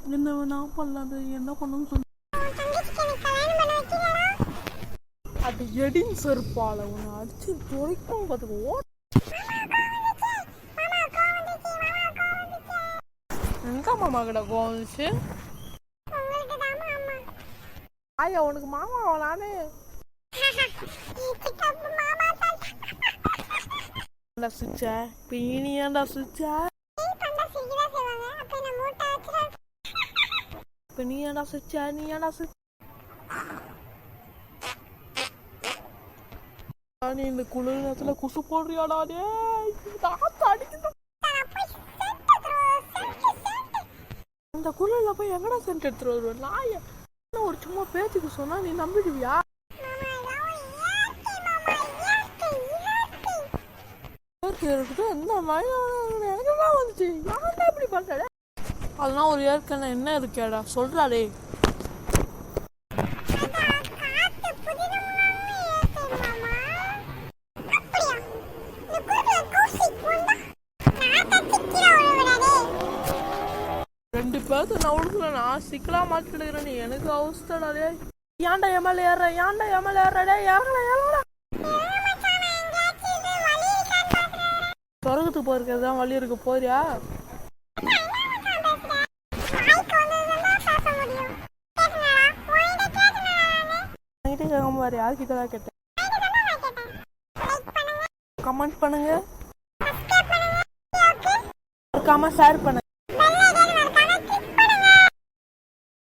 என்ன வேணா பண்ணலாது, என்ன பண்ணணும்னு சொல்லு. அது எடின் செருப்பால உன்னை அடிச்சு துரைக்கும் பார்த்துக்கோ. எங்க மாமா கிட்ட கோவிச்சு ஆயா உனக்கு மாமா நானு சுச்ச பீனியாண்டா சுச்சா இப்ப நீ ஏண்டா சுச்சா நீ ஏண்டா சுச்ச நீ இந்த குளிர் நேரத்துல குசு போடுறியாடா அடிக்குது. அந்த குளிர்ல போய் எங்கடா சென்ட் எடுத்துட்டு வருவேன் நாய ஒரு சும்மா பேச்சுக்கு சொன்னா நீ நம்பிடுவியா? வந்துச்சு இப்படி பண்ற அதெல்லாம் ஒரு ஏற்கனவே என்ன இருக்கேடா சொல்றாடே. ரெண்டு பேர்த்து நவுடுக்குல நான் சிக்கலாம் மாட்டிடுக்கிறேன். நீ எனக்கு அவஸ்தடாடே. ஏன்டா எம்எல்ஏ ஏற ஏன்டா எம்எல்ஏ ஏறடே ஏறல சொர்க்கத்துக்கு போயிருக்கிறது தான் வழி இருக்கு போறியா? கேட்காம யாருக்கிட்டதான் கேட்டேன். கமெண்ட் பண்ணுங்க, ஷேர் பண்ணுங்க.